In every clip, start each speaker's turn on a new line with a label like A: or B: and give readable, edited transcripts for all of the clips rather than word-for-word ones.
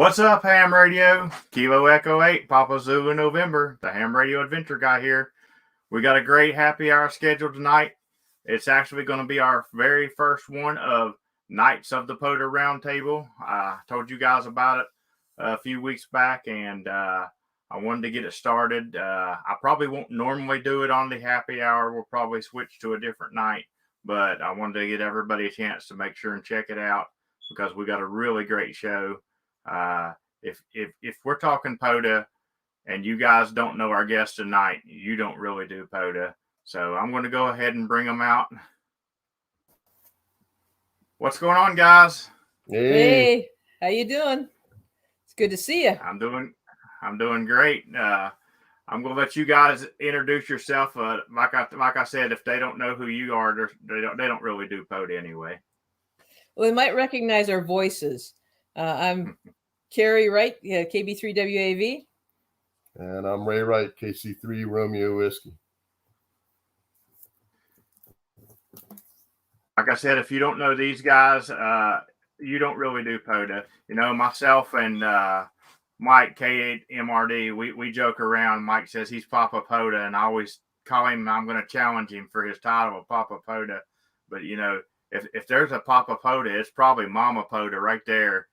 A: What's up, Ham Radio? Kilo Echo 8, Papa Zulu November, the Ham Radio Adventure Guy here. We got a great happy hour scheduled tonight. It's actually going to be our very first one of Knights of the Pota Roundtable. I told you guys about it a few weeks back, and I wanted to get it started. I probably won't normally do it on the happy hour. We'll probably switch to a different night, but I wanted to get everybody a chance to make sure and check it out because we got a really great show. If we're talking Pota and you guys don't know our guest tonight, you don't really do Pota. So I'm going to go ahead and bring them out. What's going on, guys?
B: Hey, how you doing? It's good to see you.
A: I'm doing great. I'm going to let you guys introduce yourself. Like I said, if they don't know who you are, they don't really do Pota anyway.
B: Well, they might recognize our voices. I'm Carrie Wright, KB3WAV.
C: And I'm Ray Wright, KC3 Romeo Whiskey.
A: Like I said, if you don't know these guys, you don't really do Pota. You know, myself and Mike, K8MRD, we joke around. Mike says he's Papa Pota, and I always call him, I'm going to challenge him for his title of Papa Pota. But, you know, if there's a Papa Pota, it's probably Mama Pota right there.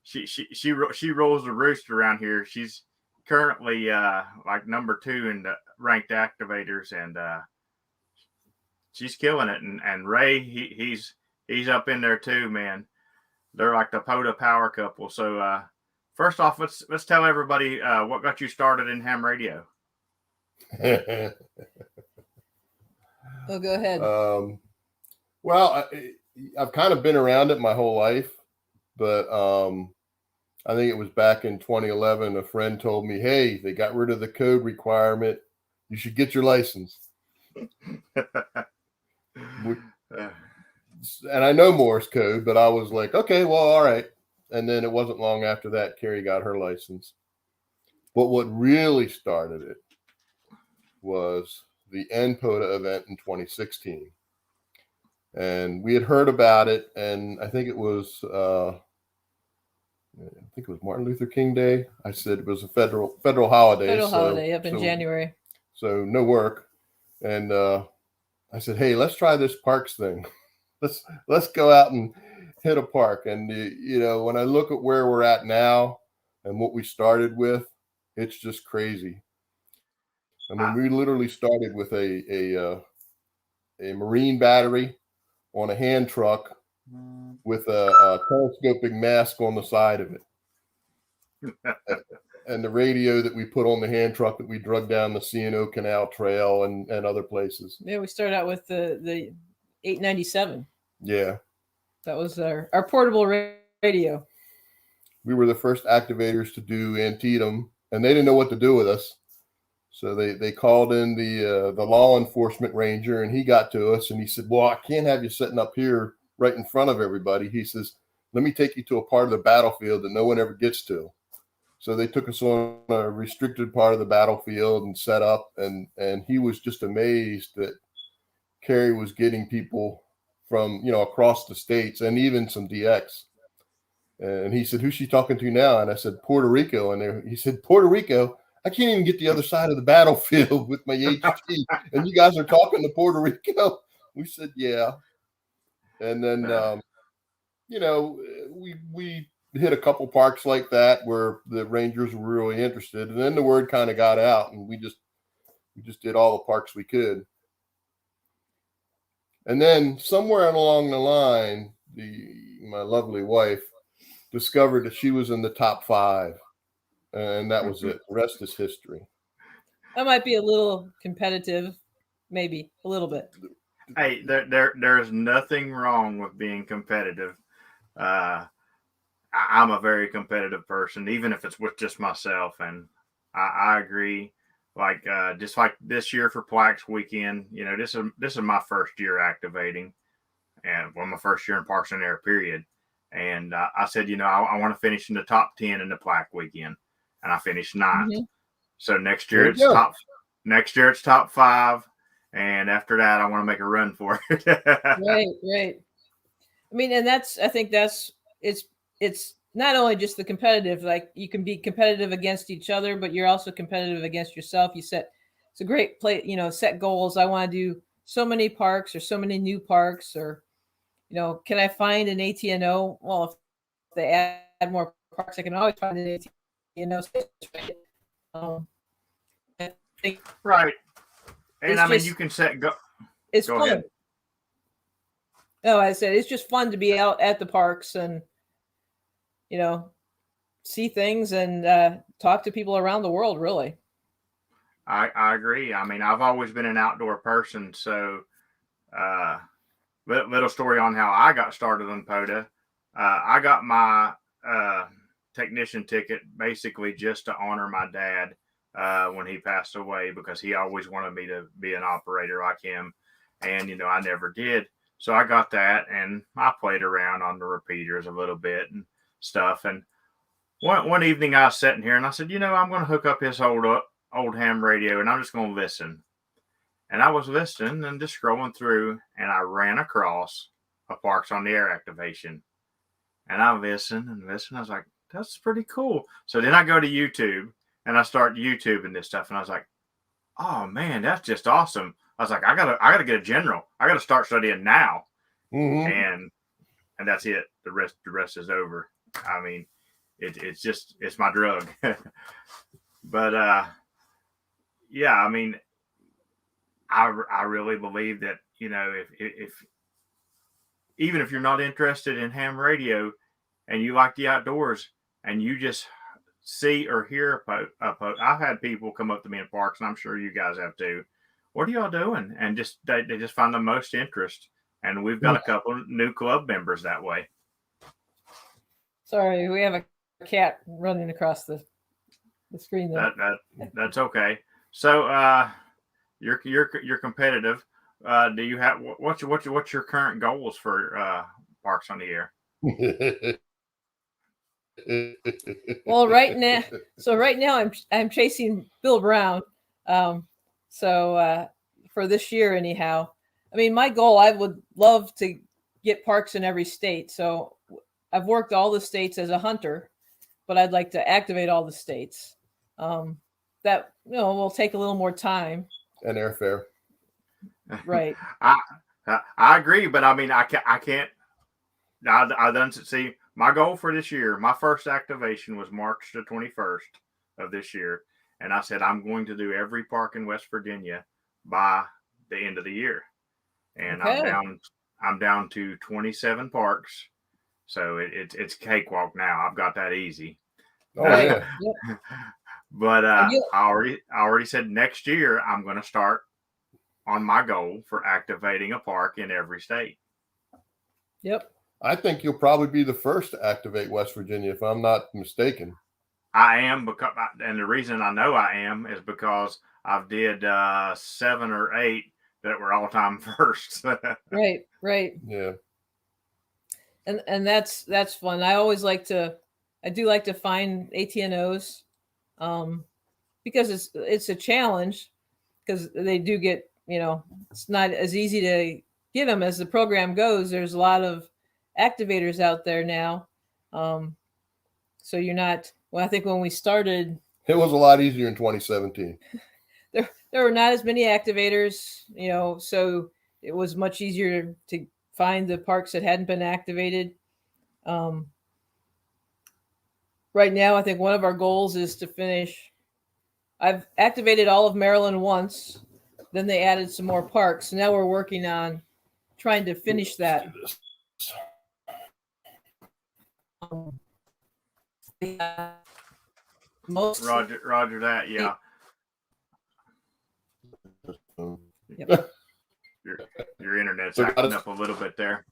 A: She rolls the roost around here. She's currently like number 2 in the ranked activators, and she's killing it. And Ray, he's up in there too, man. They're like the Pota power couple. So first off, let's tell everybody what got you started in ham radio.
B: Oh, go ahead.
C: Well, I've kind of been around it my whole life, but I think it was back in 2011. A friend told me, "Hey, they got rid of the code requirement. You should get your license." And I know Morse code, but I was like, "Okay, well, all right." And then it wasn't long after that, Carrie got her license. But what really started it was the NPOTA event in 2016. And we had heard about it, and I think it was Martin Luther King Day. I said it was a federal holiday.
B: Federal holiday up in January.
C: So no work. And I said, "Hey, let's try this parks thing. Let's go out and hit a park." And you know, when I look at where we're at now and what we started with, it's just crazy. I mean, we literally started with a marine battery on a hand truck with a telescoping mask on the side of it. And the radio that we put on the hand truck that we drug down the C&O Canal Trail and other places.
B: Yeah, we started out with the 897.
C: Yeah.
B: That was our portable radio.
C: We were the first activators to do Antietam, and they didn't know what to do with us. So they called in the law enforcement ranger, and he got to us and he said, "Well, I can't have you sitting up here right in front of everybody." He says, "Let me take you to a part of the battlefield that no one ever gets to." So they took us on a restricted part of the battlefield and set up, and he was just amazed that Carrie was getting people from, you know, across the states and even some DX. And he said, "Who's she talking to now?" And I said, "Puerto Rico." And he said, "Puerto Rico? I can't even get the other side of the battlefield with my HT. And you guys are talking to Puerto Rico?" We said, "Yeah." And then, you know, we hit a couple parks like that where the Rangers were really interested. And then the word kind of got out, and we just did all the parks we could. And then somewhere along the line, my lovely wife discovered that she was in the top 5. And that was it. The rest is history.
B: I might be a little competitive, maybe a little bit.
A: Hey, there's nothing wrong with being competitive. I'm a very competitive person, even if it's with just myself. And I agree. Like just like this year for Plaques Weekend, you know, this is my first year activating, and my first year in Parks and Air period. And I said, you know, I want to finish in the top 10 in the Plaque Weekend. And I finished 9th. Mm-hmm. So next year it's top 5, and after that I want to make a run for it.
B: Right. I mean, and I think it's not only just the competitive, like you can be competitive against each other, but you're also competitive against yourself. It's a great play, set goals. I want to do so many parks or so many new parks, or, can I find an ATNO? Well, if they add more parks, I can always find an ATNO. I think
A: Right. And I mean,
B: just,
A: you can set go.
B: It's
A: Go
B: fun.
A: ahead.
B: No, I said it's just fun to be out at the parks and, see things and talk to people around the world, really.
A: I agree. I mean, I've always been an outdoor person. So, little story on how I got started on Pota. I got my technician ticket basically just to honor my dad when he passed away, because he always wanted me to be an operator like him. And, I never did. So I got that, and I played around on the repeaters a little bit and stuff. And one evening I was sitting here and I said, I'm going to hook up his old ham radio and I'm just going to listen. And I was listening and just scrolling through, and I ran across a Parks on the Air activation. And I listened and listened. I was like, that's pretty cool. So then I go to YouTube and I start YouTubing this stuff. And I was like, oh man, that's just awesome. I was like, I gotta get a general. I gotta start studying now.
C: Mm-hmm.
A: And that's it. The rest is over. I mean, it's my drug. But yeah, I mean, I really believe that, if even if you're not interested in ham radio and you like the outdoors and you just see or hear a post, I've had people come up to me in parks, and I'm sure you guys have too. What are y'all doing? And they just find the most interest. And we've got a couple of new club members that way.
B: Sorry, we have a cat running across the screen there.
A: That's okay. So you're competitive. Do you have what's your current goals for Parks on the Air?
B: Well, right now I'm chasing Bill Brown. So for this year anyhow, I mean, my goal, I would love to get parks in every state. So I've worked all the states as a hunter, but I'd like to activate all the states. That will take a little more time
C: and airfare.
B: Right.
A: I agree, but I mean, I can't. I done see my goal for this year. My first activation was March the 21st of this year, and I said I'm going to do every park in West Virginia by the end of the year. And
B: okay.
A: I'm down to 27 parks, so it's cakewalk now. I've got that easy.
C: Oh yeah.
A: But I already said next year I'm going to start on my goal for activating a park in every state.
B: Yep.
C: I think you'll probably be the first to activate West Virginia, if I'm not mistaken.
A: I am, and the reason I know I am is because I've did 7 or 8 that were all-time firsts.
B: Right.
C: Yeah.
B: And that's fun. I do like to find ATNOs, because it's a challenge, because they do get, it's not as easy to get them as the program goes. There's a lot of activators out there now. So you're not, well, I think when we started,
C: it was a lot easier in 2017.
B: There were not as many activators, so it was much easier to find the parks that hadn't been activated. Right now, I think one of our goals is to finish. I've activated all of Maryland once, then they added some more parks. So now we're working on trying to finish that.
A: Roger that. Yeah.
B: Yep.
A: Your internet's acting up a little bit there.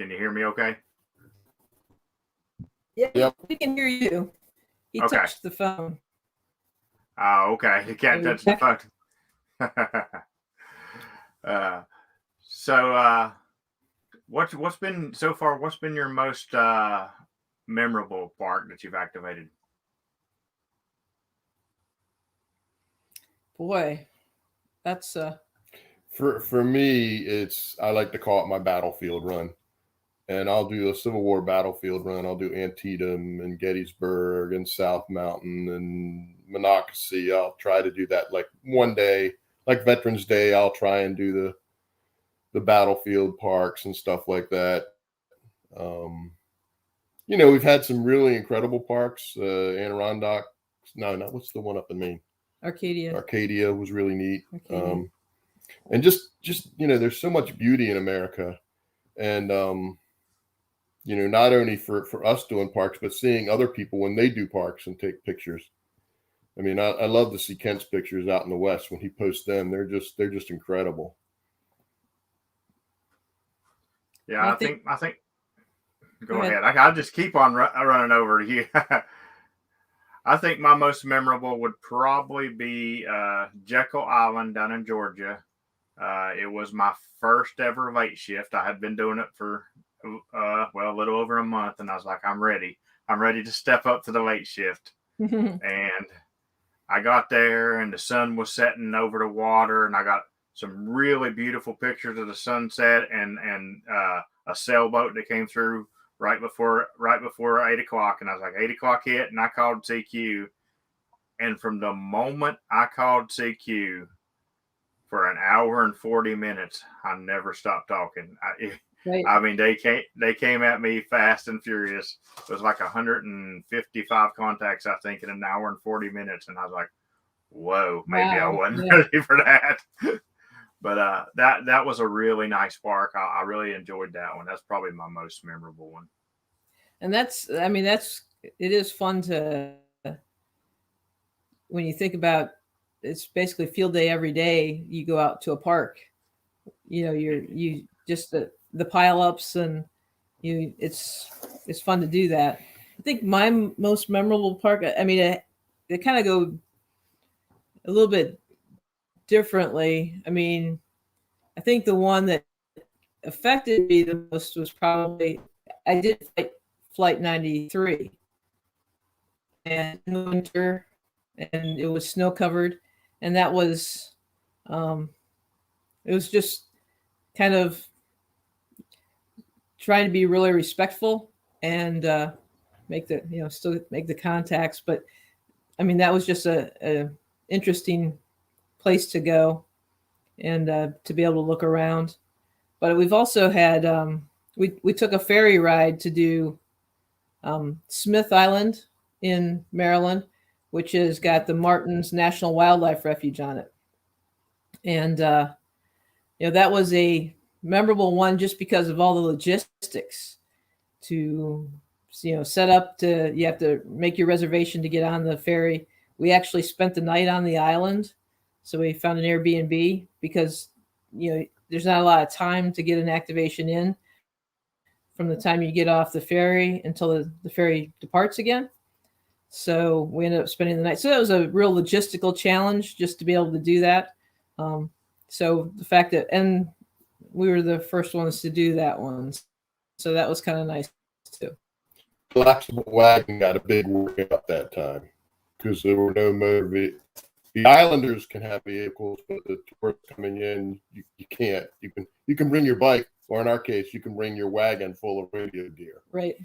A: Can you hear me okay?
B: Yeah, we can hear you. He
A: Okay.
B: touched the phone.
A: Oh, okay. He can't touch the phone. So what's been so far? What's been your most memorable park that you've activated?
B: Boy, that's
C: for me, I like to call it my battlefield run. and I'll do a Civil War battlefield run. I'll do Antietam and Gettysburg and South Mountain and Monocacy. I'll try to do that like one day, like Veterans Day. I'll try and do the battlefield parks and stuff like that. You know, we've had some really incredible parks. Adirondack. No, what's the one up in Maine? Arcadia was really neat. And just you know, there's so much beauty in America, and you know, not only for us doing parks, but seeing other people when they do parks and take pictures. I mean, I love to see Kent's pictures out in the West when he posts them. They're just incredible.
A: Yeah, I think. Go ahead. I'll just keep on running over to you. I think my most memorable would probably be Jekyll Island down in Georgia. It was my first ever late shift. I had been doing it for a little over a month, and I was like, I'm ready to step up to the late shift. And I got there, and the sun was setting over the water, and I got some really beautiful pictures of the sunset and a sailboat that came through right before 8 o'clock. And I was like, 8 o'clock hit, and I called CQ. And from the moment I called CQ, for an hour and 40 minutes, I never stopped talking. I mean, they came at me fast and furious. It was like 155 contacts, I think, in an hour and 40 minutes. And I was like, whoa, maybe I wasn't ready for that. But that was a really nice park. I really enjoyed that one. That's probably my most memorable one.
B: And it is fun to, when you think about, it's basically field day every day. You go out to a park, you know, you just the pileups, and it's fun to do that. I think my most memorable park, I mean, they kind of go a little bit differently. I mean, I think the one that affected me the most was probably, I did Flight 93, and in the winter, and it was snow covered. And that was, it was just kind of trying to be really respectful and still make the contacts. But I mean, that was just a interesting place to go and to be able to look around. But we've also had, we took a ferry ride to do Smith Island in Maryland, which has got the Martin's National Wildlife Refuge on it. And, that was a memorable one just because of all the logistics to, set up you have to make your reservation to get on the ferry. We actually spent the night on the island. So we found an Airbnb because, there's not a lot of time to get an activation in from the time you get off the ferry until the ferry departs again. So we ended up spending the night. So that was a real logistical challenge just to be able to do that. So the fact that, and we were the first ones to do that one. So that was kind of nice too.
C: Flexible wagon got a big workout that time because there were no motor vehicles. The Islanders can have vehicles, but the tourists coming in, you can't. You can bring your bike, or in our case, you can bring your wagon full of radio gear.
B: Right.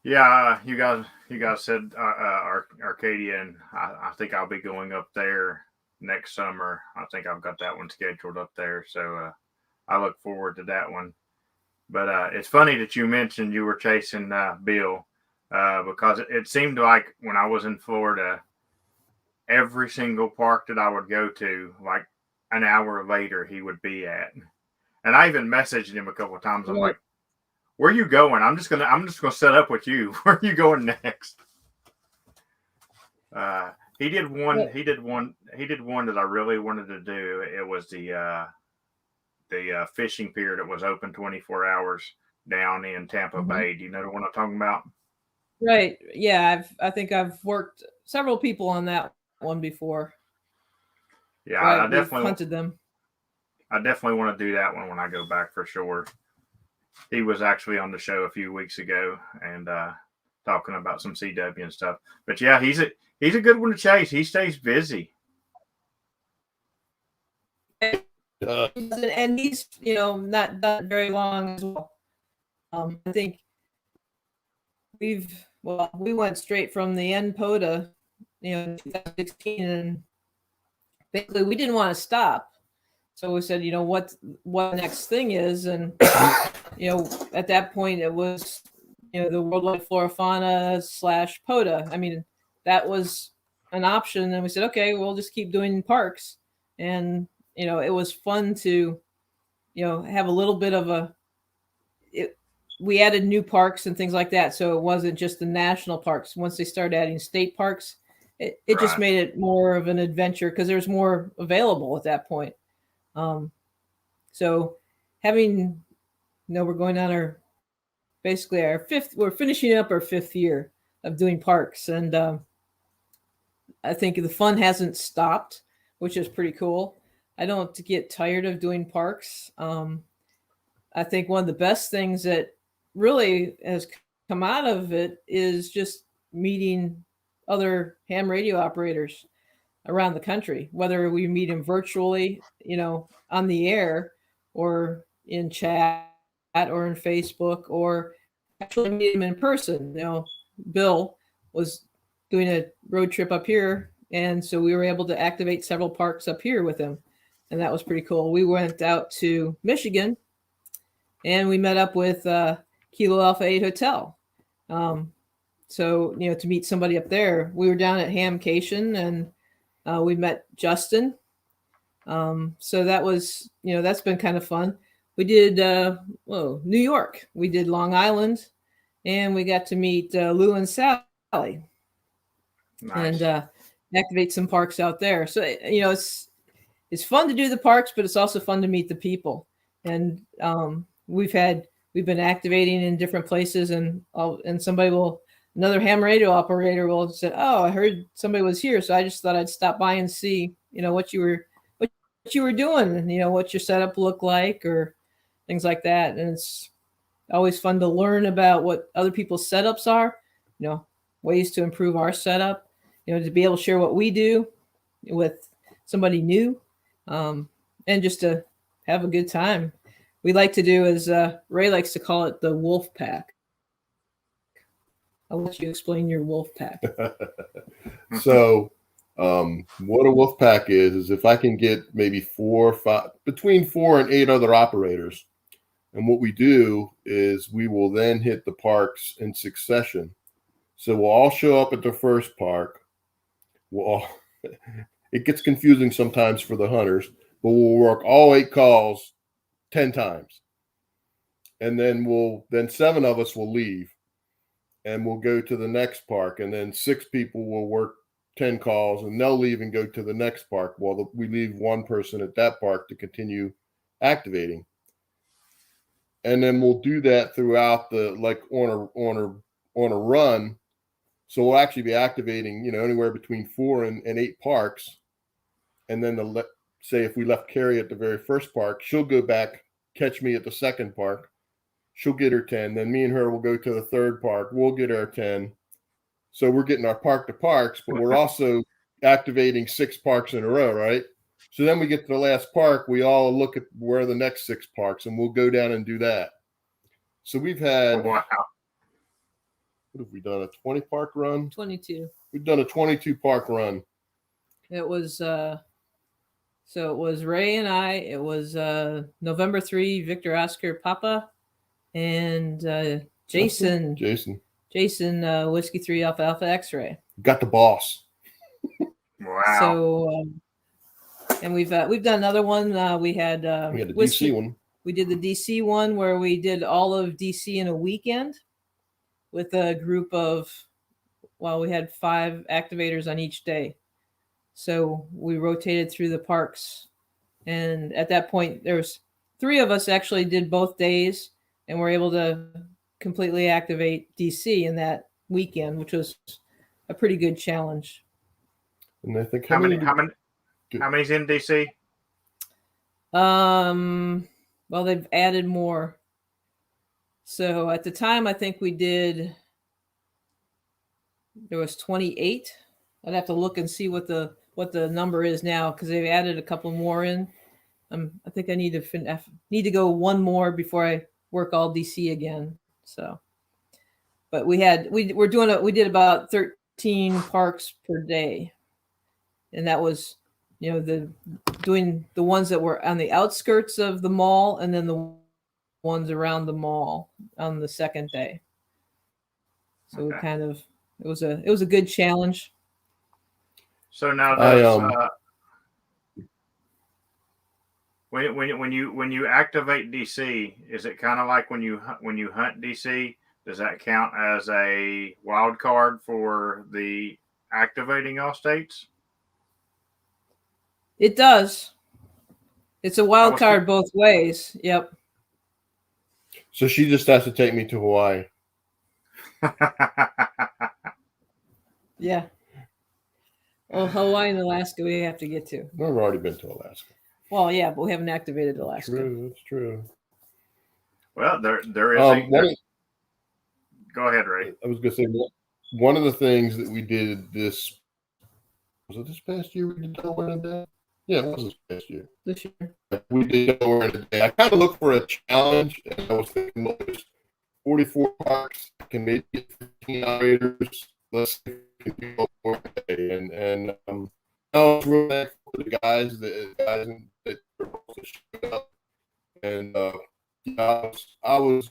A: Yeah, you guys said Arcadia, and I think I'll be going up there next summer. I think I've got that one scheduled up there, so I look forward to that one. But it's funny that you mentioned you were chasing Bill, because it seemed like when I was in Florida, every single park that I would go to, like an hour later, he would be at. And I even messaged him a couple of times. I'm like, where are you going? I'm just gonna set up with you. Where are you going next? He did one that I really wanted to do. It was the fishing pier that was open 24 hours down in Tampa Bay. Do you know the one I'm talking about?
B: Right. Yeah, I think I've worked several people on that one before.
A: Yeah,
B: right.
A: I definitely
B: hunted them.
A: I definitely want to do that one when I go back for sure. He was actually on the show a few weeks ago and talking about some CW and stuff. But yeah, he's a good one to chase. He stays busy.
B: And he's, not done very long as well. I think we went straight from the end Pota, 2016, and basically we didn't want to stop. So we said, what next thing is, and at that point it was, the worldwide flora fauna / Pota. I mean, that was an option, and we said, okay, we'll just keep doing parks, and it was fun to, have a little bit of we added new parks and things like that, so it wasn't just the national parks. Once they started adding state parks, it just made it more of an adventure because there's more available at that point. So having, we're going on we're finishing up our 5th year of doing parks. And I think the fun hasn't stopped, which is pretty cool. I don't get tired of doing parks. I think one of the best things that really has come out of it is just meeting other ham radio operators around the country, whether we meet them virtually, on the air or in chat or in Facebook, or actually meet them in person. Bill was doing a road trip up here, and so we were able to activate several parks up here with him, and that was pretty cool. We went out to Michigan, and we met up with Kilo Alpha 8 Hotel. So, to meet somebody up there. We were down at Hamcation, and we met Justin. So that was, that's been kind of fun. We did New York. We did Long Island, and we got to meet Lou and Sally. Nice. And activate some parks out there. So, it's fun to do the parks, but it's also fun to meet the people. And we've been activating in different places, and another ham radio operator will say, "Oh, I heard somebody was here, so I just thought I'd stop by and see, what you were doing, and what your setup looked like, or things like that." And it's always fun to learn about what other people's setups are, ways to improve our setup, to be able to share what we do with somebody new, and just to have a good time. We like to do, as Ray likes to call it, the wolf pack. I'll let you explain your wolf pack.
C: So what a wolf pack is if I can get maybe 4 or 5, between 4 and 8 other operators. And what we do is we will then hit the parks in succession. So we'll all show up at the first park. It gets confusing sometimes for the hunters, but we'll work all 8 calls 10 times. And then 7 of us will leave, and we'll go to the next park, and then 6 people will work 10 calls, and they'll leave and go to the next park while we leave 1 person at that park to continue activating. And then we'll do that throughout on a run. So we'll actually be activating, anywhere between 4 and 8 parks. And then say if we left Carrie at the very first park, she'll go back, catch me at the second park. She'll get her 10. Then me and her will go to the third park. We'll get our 10. So we're getting our park to parks, but we're also activating 6 parks in a row, right? So then we get to the last park. We all look at where the next 6 parks, and we'll go down and do that. So we've had, what have we done? A 20 park run?
B: 22.
C: We've done a 22 park run.
B: It was, so it was Ray and I. It was November 3, Victor Oscar Papa, and Jason, Whiskey 3 Alpha Alpha X-Ray.
C: Got the boss.
A: Wow.
B: So, and we've done another one. We had
C: the
B: Whiskey,
C: DC one.
B: We did the DC one where we did all of DC in a weekend with a group of, we had 5 activators on each day. So we rotated through the parks. And at that point, there was 3 of us actually did both days, and were able to completely activate DC in that weekend, which was a pretty good challenge.
C: And I think
A: how many's in DC?
B: Well, they've added more. So at the time, I think there was 28. I'd have to look and see what the number is now, because they've added a couple more in. I think I need to go one more before I work all DC again. So, but we did about 13 parks per day, and that was, doing the ones that were on the outskirts of the mall, and then the ones around the mall on the second day. So
A: Okay.
B: it was a good challenge.
A: So now when you activate DC, is it kind of like when you hunt DC? Does that count as a wild card for the activating all states?
B: It does. It's a wild card both ways. Yep.
C: So she just has to take me to Hawaii.
B: Yeah. Well, Hawaii and Alaska we have to get to.
C: We've already been to Alaska.
B: Well, yeah, but we haven't activated Alaska.
C: True, that's true.
A: Well, there is go ahead, Ray.
C: I was going to say, one of the things that we did was it this past year we did Delaware in a day? Yeah, it was this past year.
B: This year.
C: We did Delaware in a day. I kind of looked for a challenge, and I was thinking, well, there's 44 parks, I can maybe get 15 operators. Let's see if we can do more today. And I was really thankful to the guys that showed up. And I was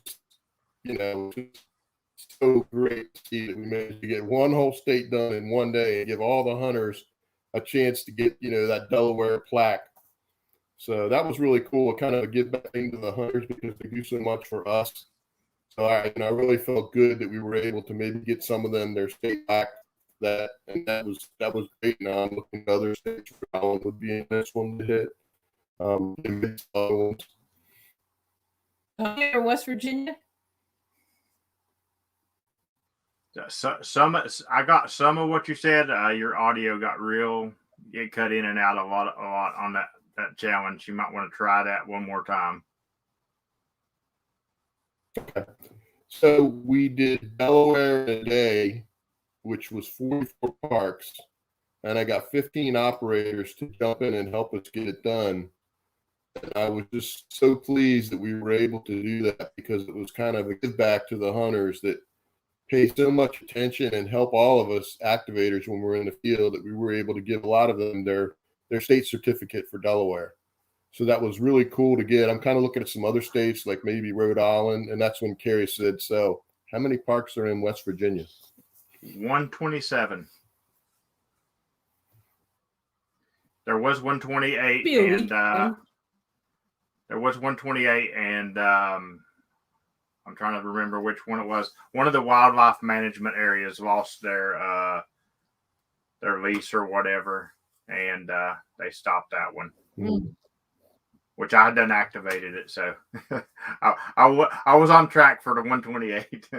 C: so great to see that we managed to get one whole state done in one day and give all the hunters a chance to get, that Delaware plaque. So that was really cool. Kind of a give back thing to the hunters because they do so much for us. So I really felt good that we were able to maybe get some of them their state plaque. That was great. Now I'm looking at other states. Rhode Island would be in this one to hit. Other ones.
B: Here in West Virginia.
A: I got some of what you said. Your audio it cut in and out a lot on that challenge. You might want to try that one more time.
C: Okay. So we did Delaware in a day, which was 44 parks, and I got 15 operators to jump in and help us get it done. And I was just so pleased that we were able to do that because it was kind of a give back to the hunters that pay so much attention and help all of us activators when we're in the field, that we were able to give a lot of them their state certificate for Delaware. So that was really cool to get. I'm kind of looking at some other states like maybe Rhode Island, and that's when Carrie said, so how many parks are in West Virginia?
A: 127. There was 128 and there was 128 and I'm trying to remember which one it was. One of the wildlife management areas lost their lease or whatever, and they stopped that one, which I had done activated it. So I was on track for the 128.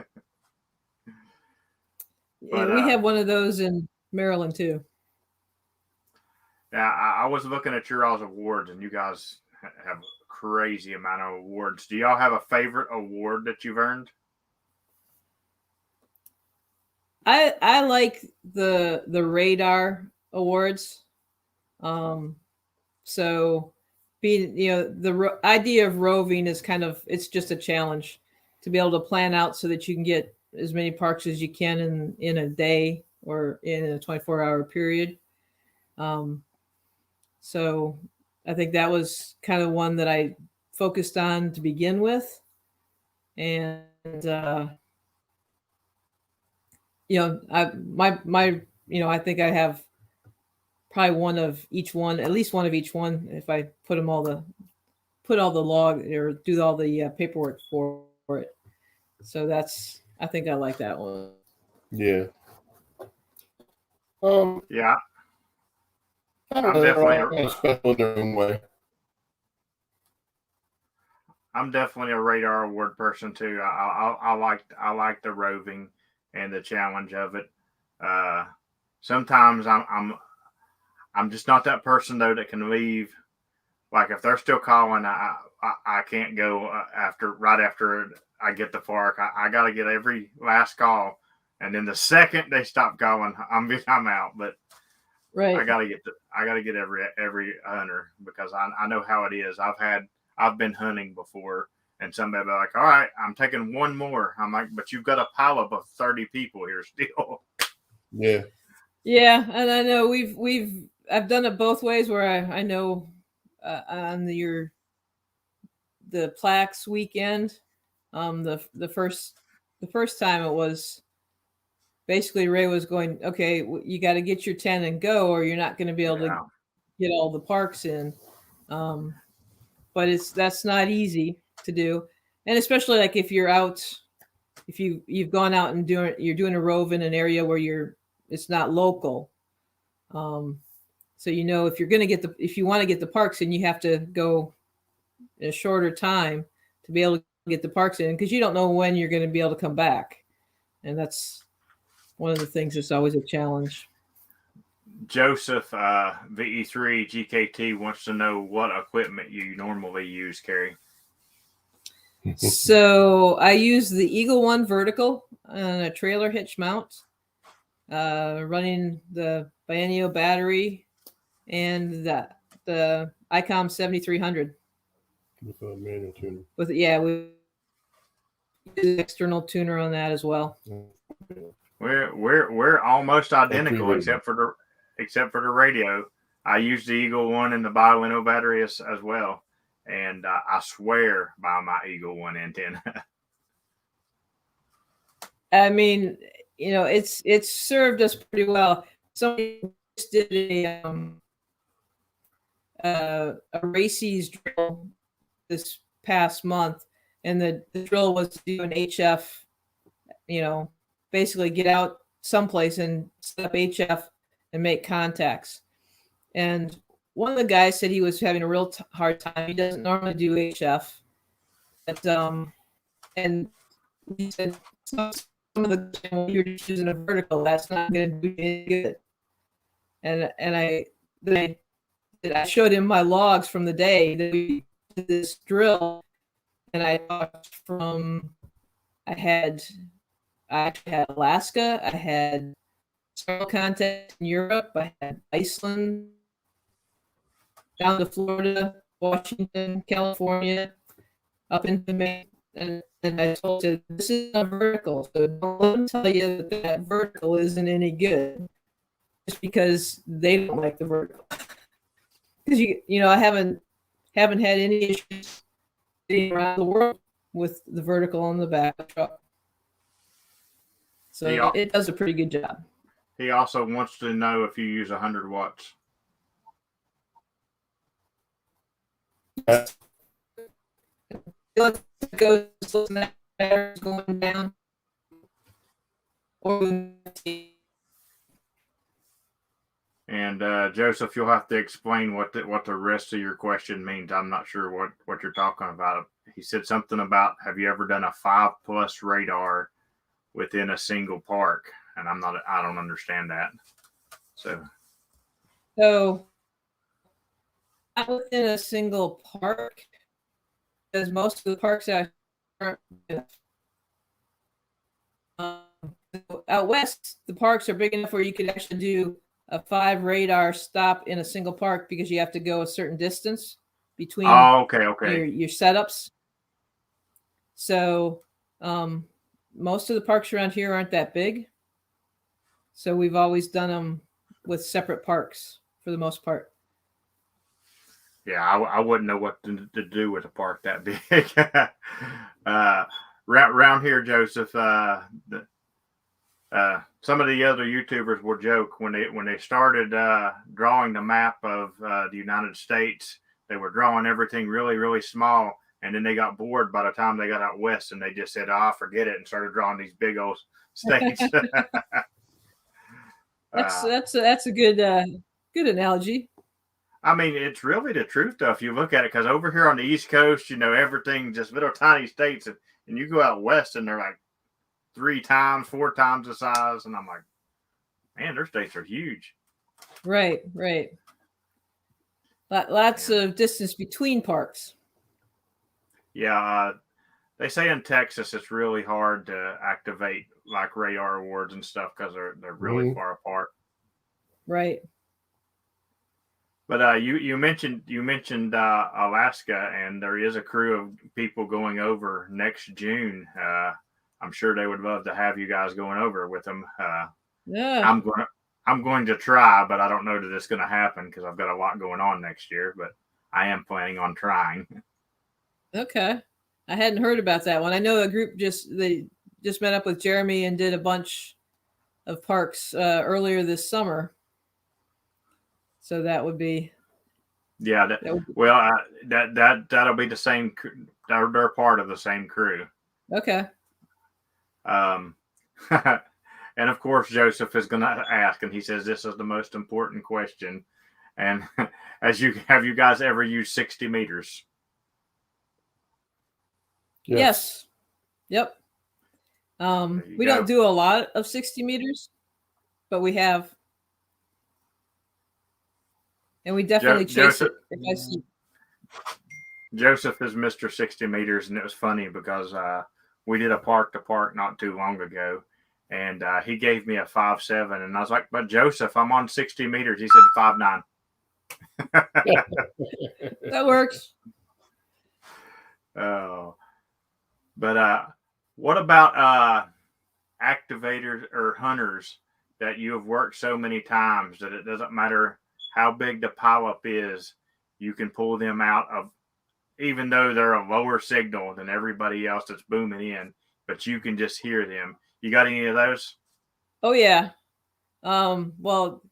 B: But, we have one of those in Maryland too.
A: Yeah, I was looking at your all's awards, and you guys have crazy amount of awards. Do y'all have a favorite award that you've earned?
B: I like the radar awards. So being, the idea of roving is it's just a challenge to be able to plan out so that you can get as many parks as you can in a day or in a 24-hour period. So I think that was kind of one that I focused on to begin with. And, I think I have probably one of each one, at least one of each one, if I put all the log or do all the paperwork for it. So I think I like that one.
C: Yeah.
A: Yeah.
C: I'm definitely special in their own way.
A: I'm definitely a radar award person too. I like the roving and the challenge of it. Sometimes I'm just not that person though that can leave. Like if they're still calling, I can't go right after I get the park. I got to get every last call, and then the second they stop calling, I'm out. But
B: Right.
A: I gotta get every hunter because I know how it is. I've been hunting before, and somebody be like, all right, I'm taking one more. I'm like, but you've got a pileup of 30 people here still.
C: Yeah.
B: Yeah, and I know I've done it both ways where I know on the Plaques weekend, the first time it was basically Ray was going, okay, you got to get your 10 and go, or you're not going to be able to get all the parks in. But that's not easy to do, and especially like if you're out, if you've gone out and you're doing a rove in an area where it's not local. So if you're going to if you want to get the parks in, you have to go in a shorter time to be able to get the parks in, because you don't know when you're going to be able to come back, and that's one of the things that's always a challenge.
A: Joseph VE3 GKT wants to know what equipment you normally use, Carrie.
B: So I use the Eagle One vertical on a trailer hitch mount, running the Biennial battery and the ICOM 7300
C: with a manual tuner.
B: with we use an external tuner on that as well.
A: We're almost identical except for the radio. I use the Eagle One and the Biennial battery as well, and I swear by my Eagle One antenna.
B: I mean, it's served us pretty well. Somebody just did a races drill this past month, and the drill was to do an HF, basically get out someplace and set up HF and make contacts. And one of the guys said he was having a real hard time. He doesn't normally do HF, but and he said some of the you're just using a vertical, that's not going to do any good. And I showed him my logs from the day that we did this drill, and I actually had Alaska, I had several contacts in Europe, I had Iceland, down to Florida, Washington, California, up into Maine, and I told you this is a vertical, so don't let them tell you that vertical isn't any good just because they don't like the vertical. Because I haven't had any issues getting around the world with the vertical on the back of the truck. So it does a pretty good job.
A: He also wants to know if you use 100 watts.
B: It goes going down.
A: And Joseph, you'll have to explain what the rest of your question means. I'm not sure what you're talking about. He said something about, have you ever done a 5+ radar within a single park? And I don't understand that. So
B: not within a single park, because most of the parks aren't out west, the parks are big enough where you could actually do a 5 radar stop in a single park, because you have to go a certain distance between your setups. So most of the parks around here aren't that big. So we've always done them with separate parks for the most part.
A: Yeah, I wouldn't know what to do with a park that big. Around here, Joseph, some of the other YouTubers will joke when they started drawing the map of the United States, they were drawing everything really, really small. And then they got bored by the time they got out west, and they just said, forget it, and started drawing these big old states.
B: That's a good analogy.
A: I mean, it's really the truth, though, if you look at it, because over here on the East Coast, everything just little tiny states, and you go out west, and they're like 3 times, 4 times the size, and I'm like, man, their states are huge.
B: Right. Lots of distance between parks.
A: Yeah, they say in Texas it's really hard to activate like radar awards and stuff because they're really far apart.
B: Right.
A: But you mentioned Alaska, and there is a crew of people going over next June. I'm sure they would love to have you guys going over with them.
B: Yeah.
A: I'm going to try, but I don't know that it's going to happen because I've got a lot going on next year. But I am planning on trying.
B: Okay. I hadn't heard about that one. I know a group just met up with Jeremy and did a bunch of parks earlier this summer. So that would be.
A: Yeah. That'll be the same. They're part of the same crew.
B: Okay.
A: And of course, Joseph is going to ask, and he says this is the most important question. And have you guys ever used 60 meters?
B: Yes. Yep. We don't do a lot of 60 meters, but we have. And we definitely chase it if I see.
A: Joseph is Mr. 60 meters, and it was funny because we did a park to park not too long ago, and he gave me a 5.7, and I was like, "But Joseph, I'm on 60 meters." He said 5.9.
B: That works.
A: Oh, but what about activators or hunters that you have worked so many times that it doesn't matter how big the pileup is, you can pull them out of, even though they're a lower signal than everybody else that's booming in, but you can just hear them. You got any of those?
B: Oh yeah. Well,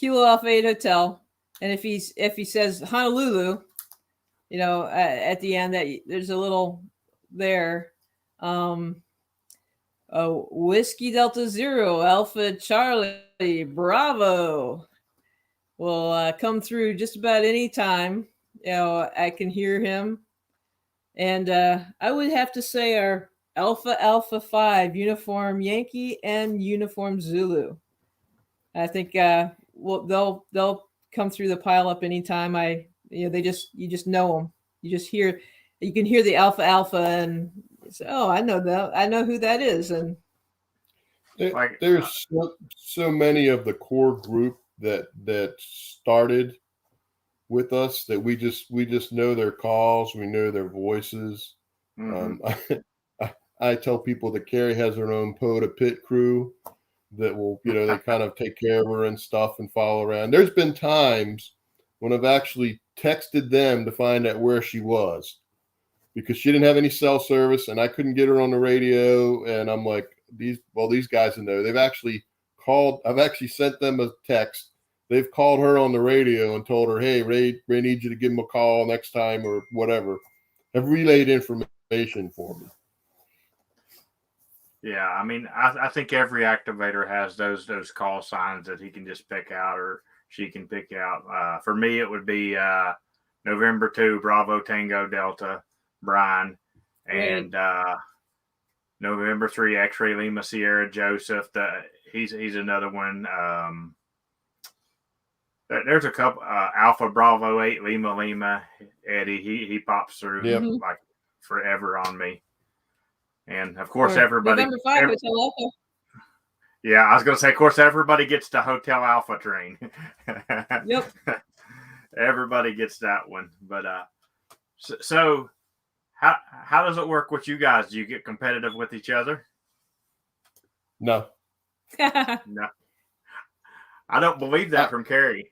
B: Kilo Alpha 8 Hotel, and if he says Honolulu, at the end that there's a little there. Whiskey Delta Zero Alpha Charlie Bravo will come through just about any time. I can hear him, and I would have to say our Alpha 5 Uniform Yankee and Uniform Zulu. I think they'll come through the pileup anytime. You just know them. You can hear the Alpha, and you say, "Oh, I know that. I know who that is." And
C: there's so many of the core group that started with us that we just know their calls, we know their voices.
A: Mm-hmm.
C: I tell people that Carrie has her own Pota pit crew that will, they kind of take care of her and stuff and follow around. There's been times when I've actually texted them to find out where she was because she didn't have any cell service and I couldn't get her on the radio. And I'm like, these guys in there, they've actually called. I've actually sent them a text. They've called her on the radio and told her, "Hey, Ray needs you to give him a call next time," or whatever. Have relayed information for me.
A: Yeah, I mean, I think every activator has those call signs that he can just pick out or she can pick out. For me, it would be November 2, Bravo Tango Delta, Brian, and November 3, X-Ray Lima Sierra Joseph. He's another one. There's a couple. Alpha Bravo 8 Lima Eddie. He pops through like forever on me. And of course, everybody.
B: November 5, Hotel Alpha.
A: Yeah, I was going to say, of course, everybody gets the Hotel Alpha train.
B: Yep.
A: Everybody gets that one. But so how does it work with you guys? Do you get competitive with each other?
C: No.
A: No. I don't believe that from Carrie.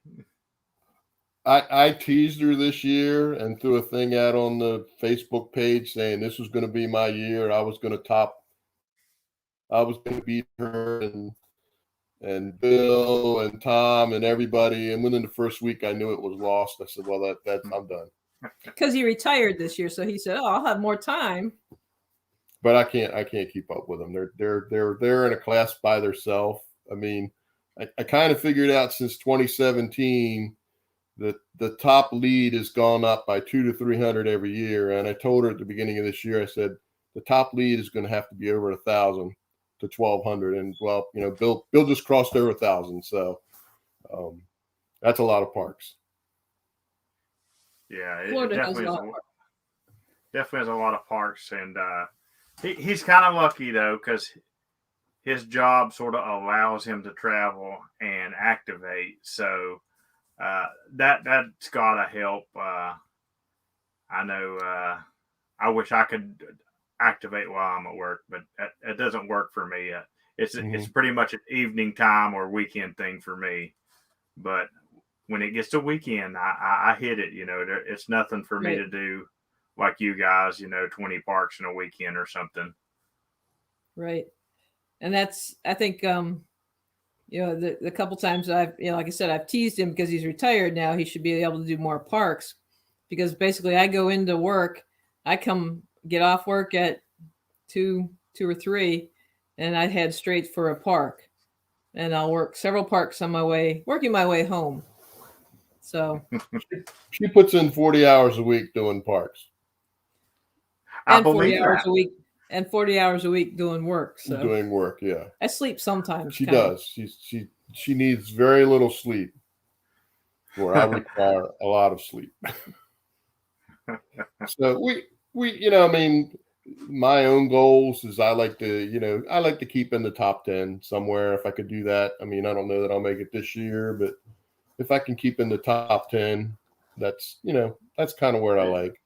C: I teased her this year and threw a thing out on the Facebook page saying this was going to be my year. I was going to beat her and Bill and Tom and everybody. And within the first week, I knew it was lost. I said, "Well, I'm done."
B: Because he retired this year, so he said, "Oh, I'll have more time."
C: But I can't keep up with them. They're in a class by themselves. I mean, I kind of figured out since 2017. The top lead has gone up by 200 to 300 every year. And I told her at the beginning of this year, I said, the top lead is going to have to be over 1,000 to 1,200. And well, Bill just crossed over 1,000. So that's a lot of parks.
A: Yeah, it
B: Florida
A: definitely
B: has
A: a lot of parks. And he's kind of lucky though, because his job sort of allows him to travel and activate. So That's gotta help. I know. I wish I could activate while I'm at work, but it doesn't work for me. It's pretty much an evening time or weekend thing for me. But when it gets to weekend, I hit it. It's nothing for me
B: Right.
A: to do like you guys. 20 parks in a weekend or something.
B: Right. And that's, I think, the couple times I've, like I said, I've teased him because he's retired now. He should be able to do more parks, because basically I go into work, I get off work at 2 or 3, and I head straight for a park, and I'll work several parks on working my way home. So
C: She puts in 40 hours a week doing parks.
A: I
B: and 40
A: believe
B: hours
A: that.
B: a week, and 40 hours a week doing work. So
C: Doing work, yeah.
B: I sleep sometimes.
C: She
B: kinda.
C: does. She needs very little sleep, where I require a lot of sleep. So I mean, my own goals is I like to keep in the top 10 somewhere if I could do that. I mean, I don't know that I'll make it this year, but if I can keep in the top 10, that's kind of where I like.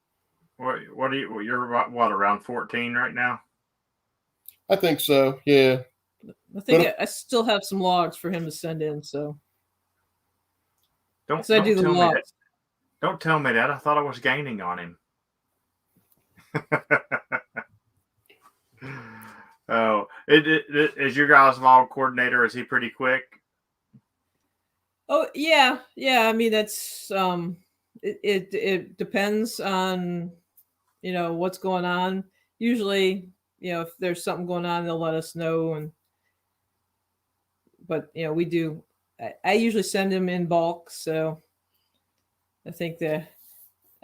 A: What are you? You're around 14 right now?
C: I think so. Yeah.
B: I think I still have some logs for him to send in. So
A: Don't
B: I do the
A: tell me that.
B: logs.
A: Don't tell me that. I thought I was gaining on him. Oh, is your guys' log coordinator? Is he pretty quick?
B: Oh yeah. I mean, that's it depends on what's going on. Usually, if there's something going on, they'll let us know. But we do. I usually send them in bulk, so I think that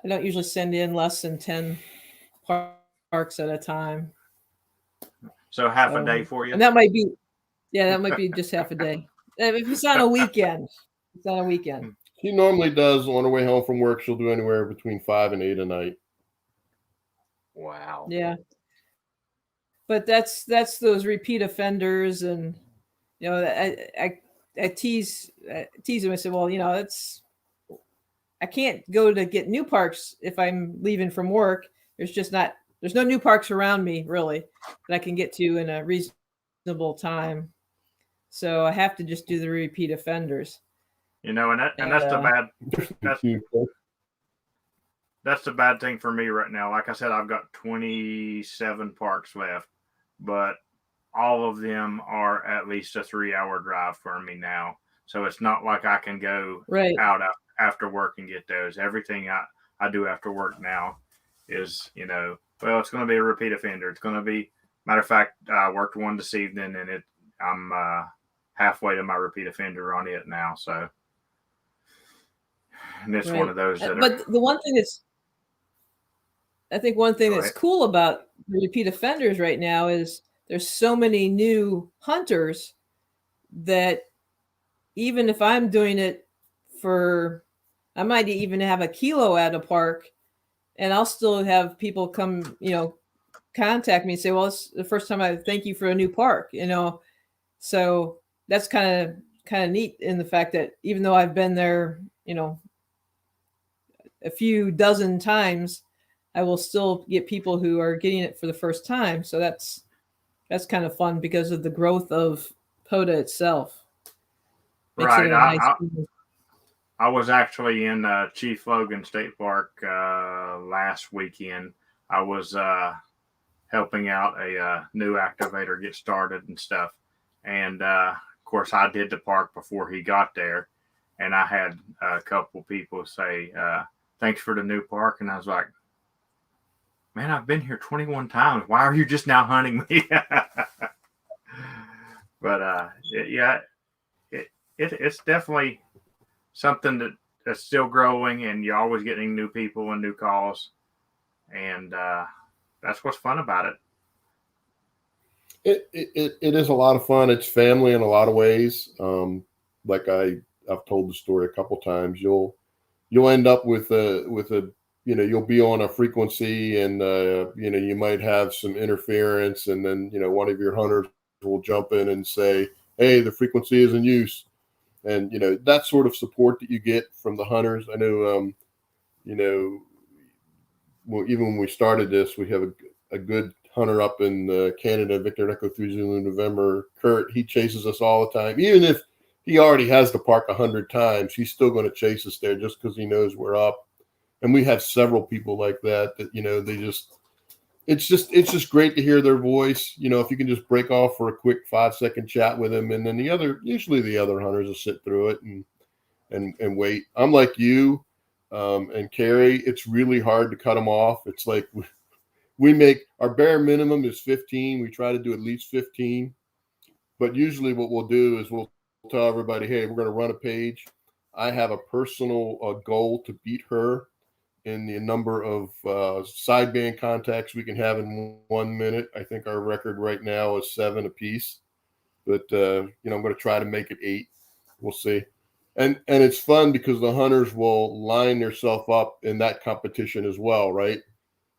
B: I don't usually send in less than 10 parks at a time.
A: So half a day for you?
B: And that might be just half a day. If it's on a weekend, it's on a weekend.
C: She normally does on her way home from work. She'll do anywhere between 5 and 8 a night.
A: Wow.
B: Yeah. But that's those repeat offenders, and I tease him. I said, well, I can't go to get new parks if I'm leaving from work. There's no new parks around me really that I can get to in a reasonable time. So I have to just do the repeat offenders.
A: And that's the bad thing for me right now. Like I said, I've got 27 parks left, but all of them are at least a 3-hour drive for me now. So it's not like I can go out after work and get those. Everything I do after work now is, it's going to be a repeat offender. It's going to be, matter of fact, I worked one this evening, and I'm halfway to my repeat offender on it now. So, and it's one of those.
B: The one thing that's cool about the repeat offenders right now is there's so many new hunters that even if I'm doing it I might even have a kilo at a park, and I'll still have people come, contact me and say, well, it's the first time I thank you for a new park, so that's kind of neat in the fact that even though I've been there, a few dozen times, I will still get people who are getting it for the first time. So that's kind of fun because of the growth of Pota itself.
A: Right. I was actually in Chief Logan State Park last weekend. I was helping out a new activator get started and stuff. And of course, I did the park before he got there. And I had a couple people say, thanks for the new park. And I was like, man, I've been here 21 times. Why are you just now hunting me? But it's definitely something that's still growing, and you're always getting new people and new calls. And that's what's fun about it.
C: It is a lot of fun. It's family in a lot of ways. Like I've told the story a couple times. You'll end up with a you'll be on a frequency, and you might have some interference, and then one of your hunters will jump in and say, hey, the frequency is in use. And, that sort of support that you get from the hunters. I know, well, even when we started this, we have a good hunter up in Canada, Victor Echo 3 Zulu November, Kurt. He chases us all the time. Even if he already has the park 100 times, he's still going to chase us there just because he knows we're up. And we have several people like that, it's just great to hear their voice. If you can just break off for a quick 5-second chat with them, and then usually the other hunters will sit through it and wait. I'm like you and Carrie. It's really hard to cut them off. It's like we make our bare minimum is 15. We try to do at least 15, but usually what we'll do is we'll tell everybody, hey, we're going to run a page. I have a personal goal to beat her in the number of sideband contacts we can have in 1 minute. I think our record right now is 7 apiece, but I'm going to try to make it 8. We'll see. And it's fun because the hunters will line themselves up in that competition as well, right?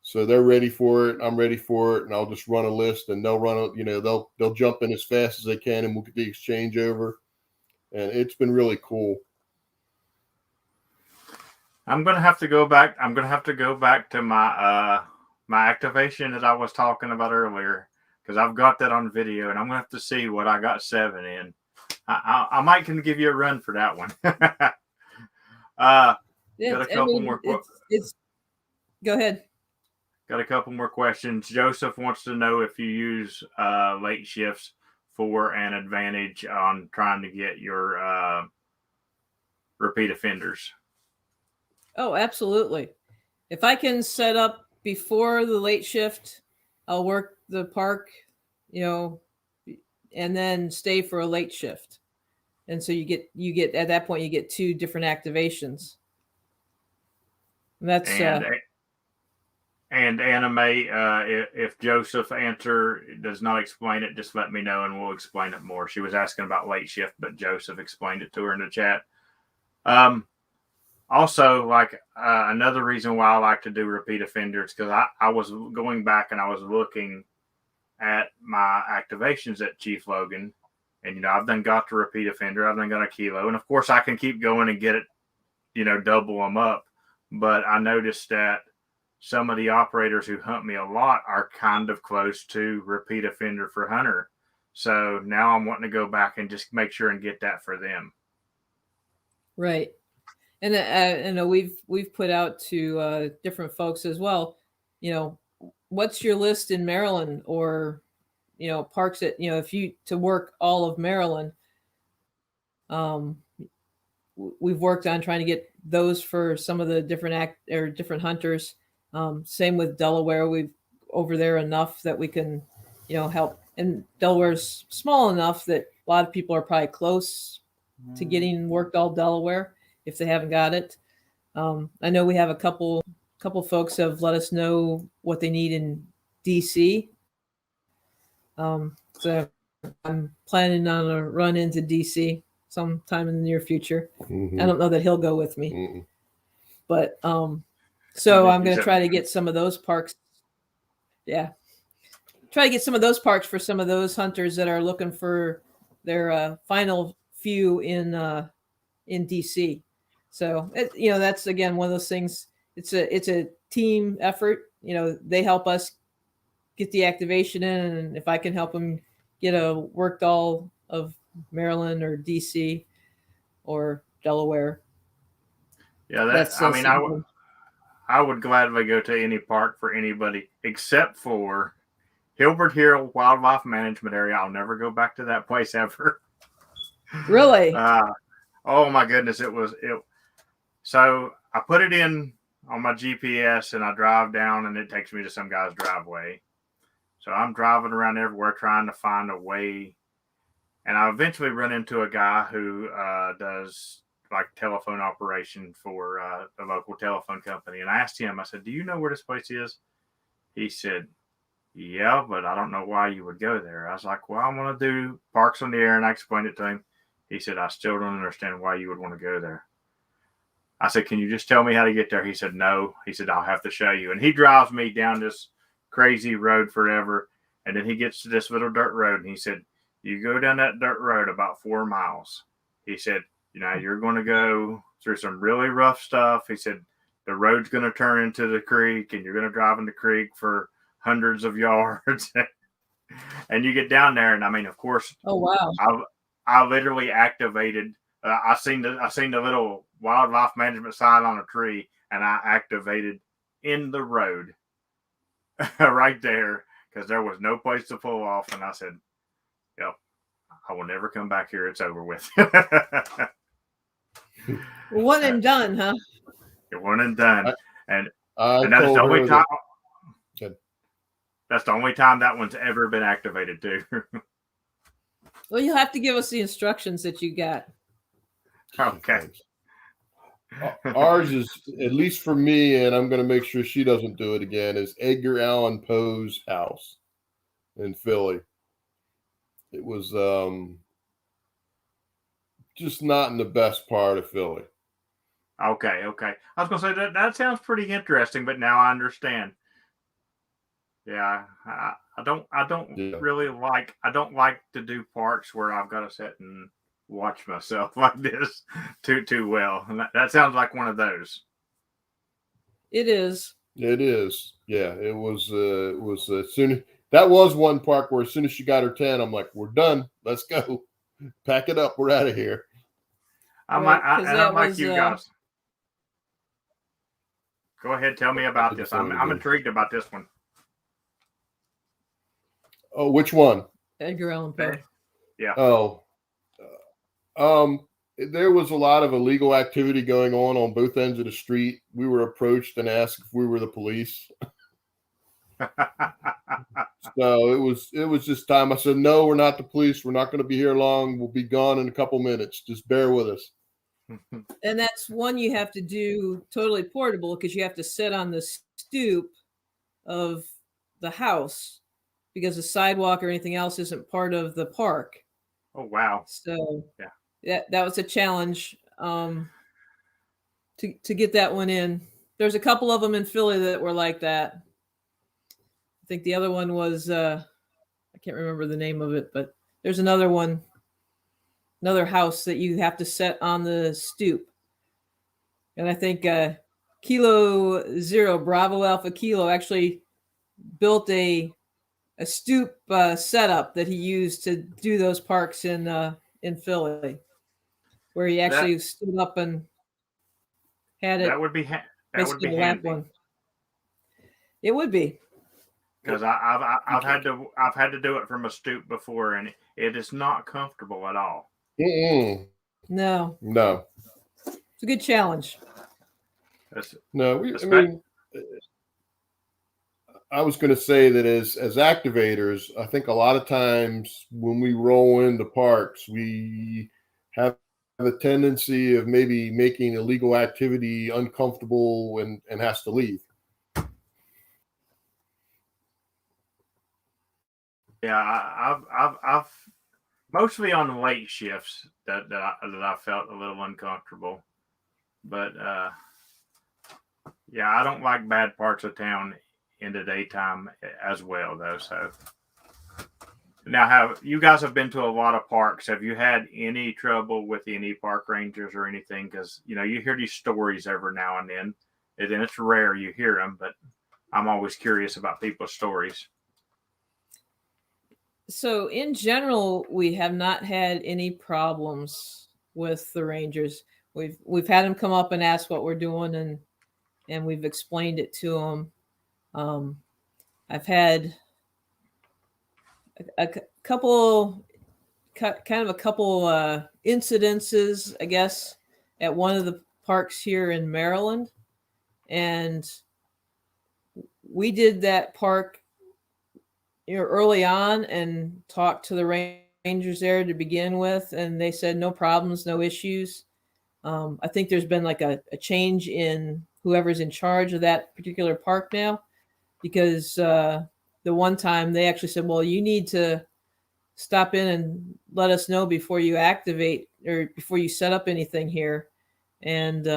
C: So they're ready for it. I'm ready for it, and I'll just run a list, and they'll run they'll jump in as fast as they can, and we'll get the exchange over. And it's been really cool.
A: I'm gonna have to go back. I'm gonna have to go back to my my activation that I was talking about earlier, because I've got that on video, and I'm gonna have to see what I got 7 in. I might can give you a run for that one. Got a couple more.
B: Go ahead.
A: Got a couple more questions. Joseph wants to know if you use late shifts for an advantage on trying to get your repeat offenders.
B: Oh, absolutely. If I can set up before the late shift, I'll work the park, and then stay for a late shift. And so you get at that point, you get 2 different activations. That's
A: and anime. If Joseph answer does not explain it, just let me know and we'll explain it more. She was asking about late shift, but Joseph explained it to her in the chat. Also, another reason why I like to do repeat offenders, because I was going back and I was looking at my activations at Chief Logan, and I've done got to repeat offender, I've done got a kilo, and of course I can keep going and get it, double them up. But I noticed that some of the operators who hunt me a lot are kind of close to repeat offender for hunter. So now I'm wanting to go back and just make sure and get that for them.
B: Right. And we've put out to different folks as well, what's your list in Maryland, or, parks that, if you to work all of Maryland. We've worked on trying to get those for some of the different hunters. Same with Delaware. We've over there enough that we can, help. And Delaware's small enough that a lot of people are probably close to getting worked all Delaware if they haven't got it. I know we have a couple folks have let us know what they need in DC. So I'm planning on a run into DC sometime in the near future. Mm-hmm. I don't know that he'll go with me. Mm-mm. But so I'm going to try to get some of those parks. Yeah. Try to get some of those parks for some of those hunters that are looking for their final few in DC. So that's again one of those things. It's a team effort. They help us get the activation in, and if I can help them get worked all of Maryland or DC or Delaware.
A: Yeah, I would gladly go to any park for anybody except for Hilbert Hill Wildlife Management Area. I'll never go back to that place ever.
B: Really?
A: Oh my goodness, it. So I put it in on my GPS and I drive down and it takes me to some guy's driveway. So I'm driving around everywhere trying to find a way. And I eventually run into a guy who does telephone operation for a local telephone company. And I asked him, I said, do you know where this place is? He said, yeah, but I don't know why you would go there. I was like, well, I want to do Parks on the Air. And I explained it to him. He said, I still don't understand why you would want to go there. I said, can you just tell me how to get there? He said, no. He said, I'll have to show you. And he drives me down this crazy road forever. And then he gets to this little dirt road. And he said, you go down that dirt road about 4 miles. He said, you're going to go through some really rough stuff. He said, the road's going to turn into the creek and you're going to drive in the creek for hundreds of yards. And you get down there. And I mean, of course,
B: Oh, wow.
A: I literally activated, I seen the little wildlife management sign on a tree, and I activated in the road right there because there was no place to pull off. And I said, yep, I will never come back here. It's over with.
B: One and done, huh?
A: One and done. And that's the
C: told
A: only
C: her
A: time.
C: that-
A: That's the only time that one's ever been activated too.
B: Well, you'll have to give us the instructions that you got.
A: Okay.
C: Ours is, at least for me, and I'm going to make sure she doesn't do it again, is Edgar Allan Poe's house in Philly. It was just not in the best part of Philly.
A: Okay. I was gonna say that sounds pretty interesting, but now I understand. Yeah, I don't really like. I don't like to do parks where I've got to sit and watch myself like this too well. And that sounds like one of those.
B: It is.
C: It is. Yeah, it was as soon. That was one park where as soon as she got her 10, I'm like, we're done. Let's go. Pack it up. We're out of here.
A: I'm like you guys. Go ahead, tell me about this. I'm intrigued about this one.
C: Oh, which one?
B: Edgar Allan Poe.
A: Yeah.
C: Oh, there was a lot of illegal activity going on both ends of the street. We were approached and asked if we were the police. So it was just time. I said, no, we're not the police. We're not going to be here long. We'll be gone in a couple minutes. Just bear with us.
B: And that's one you have to do totally portable because you have to sit on the stoop of the house because the sidewalk or anything else isn't part of the park.
A: Oh, wow.
B: So
A: yeah,
B: that was a challenge to get that one in. There's a couple of them in Philly that were like that. I think the other one was, I can't remember the name of it, but there's another one, another house that you have to set on the stoop. And I think Kilo Zero, Bravo Alpha Kilo, actually built a stoop setup that he used to do those parks in Philly, where he actually stood up and had it.
A: That would be handy.
B: One. It would be.
A: Because I've had to do it from a stoop before, and it is not comfortable at all.
B: No. It's a good challenge.
C: I was going to say that as activators, I think a lot of times when we roll into parks, we have a tendency of maybe making illegal activity uncomfortable and has to leave.
A: Yeah, I've mostly on late shifts that I felt a little uncomfortable, but yeah, I don't like bad parts of town in the daytime as well, though. So now, have you guys have been to a lot of parks? Have you had any trouble with any park rangers or anything? Because you hear these stories every now and then, and it's rare you hear them, but I'm always curious about people's stories.
B: So in general, we have not had any problems with the rangers. We've had them come up and ask what we're doing, and we've explained it to them. I've had a couple incidences, I guess, at one of the parks here in Maryland, and we did that park early on and talked to the rangers there to begin with, and they said no problems, no issues. I think there's been like a change in whoever's in charge of that particular park now, because the one time they actually said, well, you need to stop in and let us know before you activate or before you set up anything here. And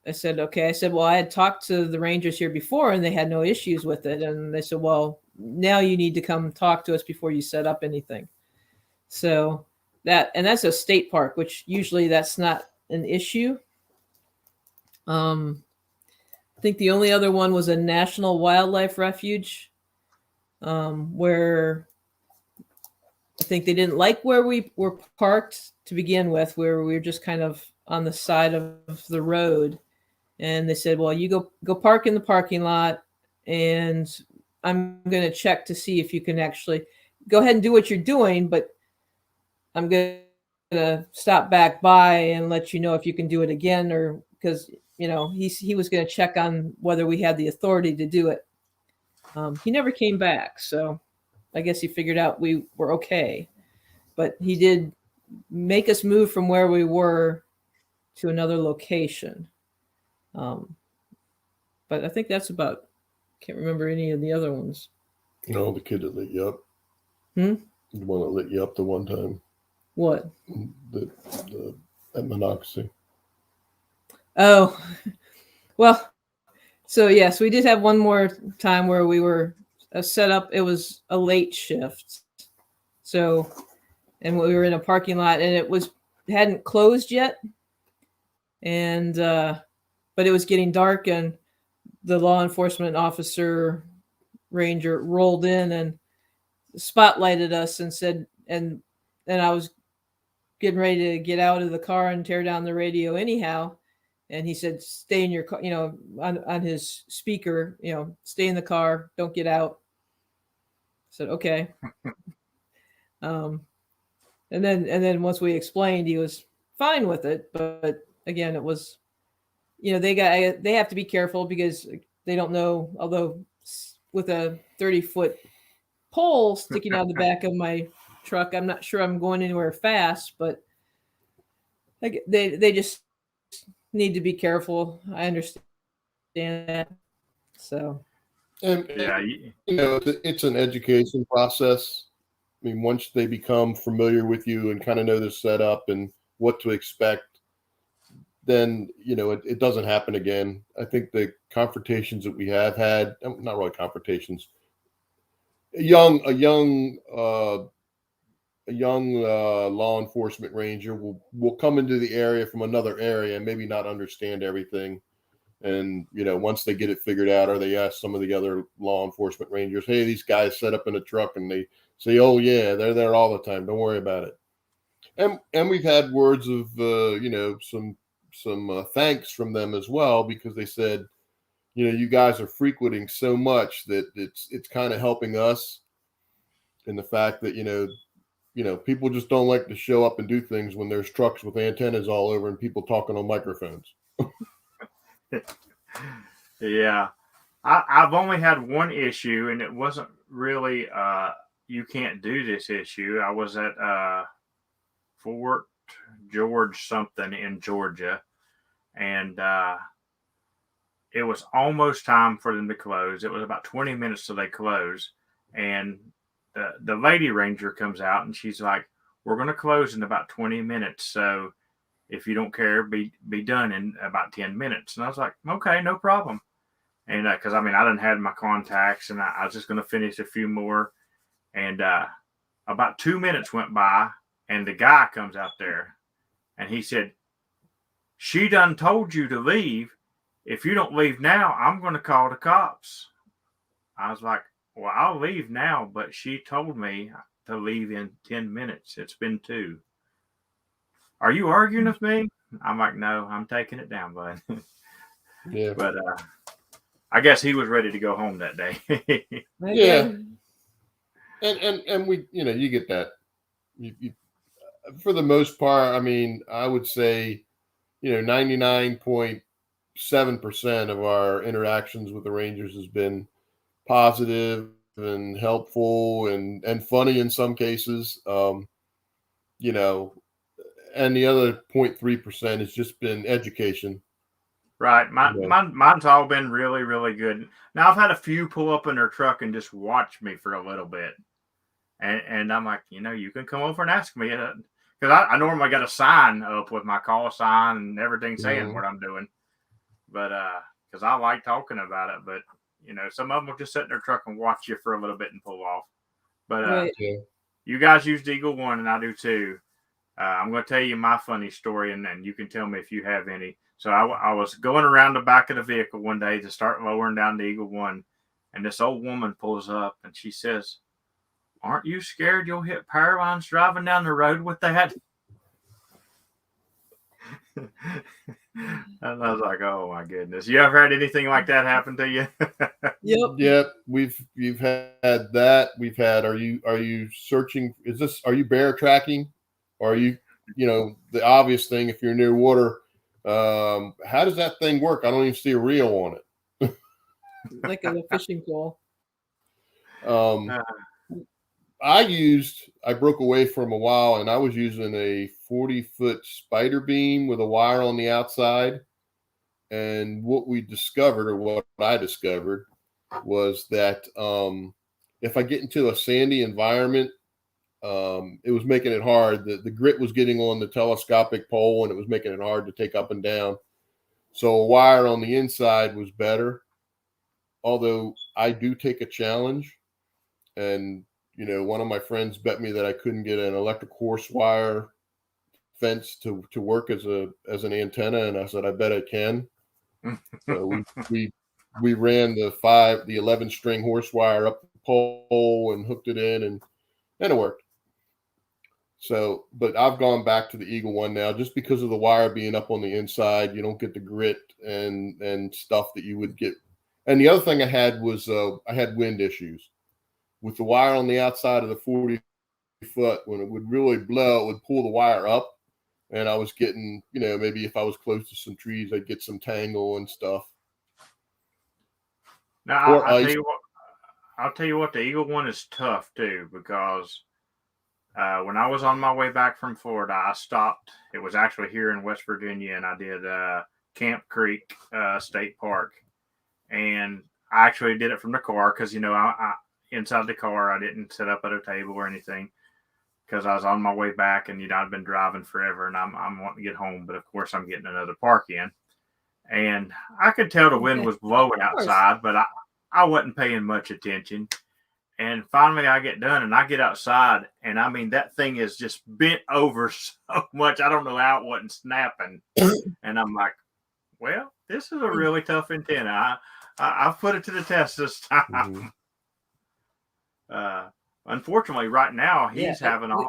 B: I said, okay. I said, well, I had talked to the rangers here before and they had no issues with it. And they said, well, now you need to come talk to us before you set up anything. So that's a state park, which usually that's not an issue. I think the only other one was a national wildlife refuge, where I think they didn't like where we were parked to begin with, where we were just kind of on the side of the road. And they said, well, you go park in the parking lot, and I'm going to check to see if you can actually go ahead and do what you're doing, but I'm going to stop back by and let you know if you can do it again, or because, he was going to check on whether we had the authority to do it. He never came back. So I guess he figured out we were okay, but he did make us move from where we were to another location. But I think that's about, can't remember any of the other ones.
C: No, the kid that lit you up. The one that lit you up the one time.
B: What?
C: At Monocacy.
B: Oh, well, so yes, we did have one more time where we were set up. It was a late shift. So, and we were in a parking lot, and it hadn't closed yet. And, but it was getting dark, and the law enforcement officer ranger rolled in and spotlighted us and said, and I was getting ready to get out of the car and tear down the radio anyhow. And he said, stay in your car, on his speaker, stay in the car, don't get out. I said, okay. And then once we explained, he was fine with it. But again, it was, they have to be careful because they don't know, although with a 30-foot pole sticking out of the back of my truck, I'm not sure I'm going anywhere fast, but they just need to be careful. I understand that. So,
C: and
A: Yeah.
C: it's an education process. I mean, once they become familiar with you and kind of know the setup and what to expect, then it doesn't happen again. I think the confrontations that we have had, not really confrontations, a young law enforcement ranger will come into the area from another area and maybe not understand everything. And, once they get it figured out, or they ask some of the other law enforcement rangers, hey, these guys set up in a truck, and they say, oh yeah, they're there all the time, don't worry about it. And we've had words of, some thanks from them as well, because they said, you guys are frequenting so much that it's kind of helping us in the fact that, people just don't like to show up and do things when there's trucks with antennas all over and people talking on microphones.
A: Yeah. I've only had one issue, and it wasn't really you can't do this issue. I was at Fort George something in Georgia, and it was almost time for them to close. It was about 20 minutes till they close, and the lady ranger comes out, and she's like, we're going to close in about 20 minutes, so if you don't care, be done in about 10 minutes. And I was like, okay, no problem. And because I didn't have my contacts, and I was just going to finish a few more. And about 2 minutes went by, and the guy comes out there, and he said, she done told you to leave. If you don't leave now, I'm going to call the cops. I was like, well, I'll leave now, but she told me to leave in 10 minutes. It's been 2. Are you arguing with me? I'm like, no, I'm taking it down, bud.
C: Yeah.
A: But I guess he was ready to go home that day.
C: Yeah. And we, you get that. You, for the most part, I would say, 99.7% of our interactions with the Rangers has been positive and helpful and funny in some cases. And the other 0.3% has just been education.
A: Right. Mine's all been really, really good. Now, I've had a few pull up in their truck and just watch me for a little bit. And I'm like, you can come over and ask me. Because I normally got a sign up with my call sign and everything saying what I'm doing. But because I like talking about it. But, some of them will just sit in their truck and watch you for a little bit and pull off. But
B: right.
A: You guys use Eagle One, and I do too. I'm going to tell you my funny story, and you can tell me if you have any. So I was going around the back of the vehicle one day to start lowering down the Eagle One, and this old woman pulls up and she says, "Aren't you scared you'll hit power lines driving down the road with that?" And I was like, "Oh my goodness! You ever had anything like that happen to you?"
C: Yep. We've had that. We've had. Are you searching? Are you bear tracking? Or are you the obvious thing if you're near water? How does that thing work? I don't even see a reel on it.
B: Like a fishing pole.
C: I broke away from a while, and I was using a 40-foot spider beam with a wire on the outside. And what I discovered was that if I get into a sandy environment, it was making it hard. The grit was getting on the telescopic pole, and it was making it hard to take up and down. So a wire on the inside was better. Although I do take a challenge, and one of my friends bet me that I couldn't get an electric horse wire fence to work as an antenna, and I said I bet I can. So we ran the 11 string horse wire up the pole and hooked it in, and it worked. So, but I've gone back to the Eagle One now just because of the wire being up on the inside. You don't get the grit and stuff that you would get. And the other thing I had was I had wind issues with the wire on the outside of the 40-foot. When it would really blow, it would pull the wire up, and I was getting, maybe if I was close to some trees, I'd get some tangle and stuff.
A: Now, I'll tell you what, the Eagle One is tough too, because when I was on my way back from Florida, I stopped. It was actually here in West Virginia, and I did Camp Creek State Park. And I actually did it from the car because, I inside the car, I didn't sit up at a table or anything because I was on my way back, and, I'd been driving forever, and I'm wanting to get home. But, of course, I'm getting another park in. And I could tell the wind was blowing outside, but I wasn't paying much attention. And finally I get done and I get outside, and I mean, that thing is just bent over so much. I don't know how it wasn't snapping. And I'm like, well, this is a really tough antenna. I've put it to the test this time. Mm-hmm. Unfortunately, right now he's having a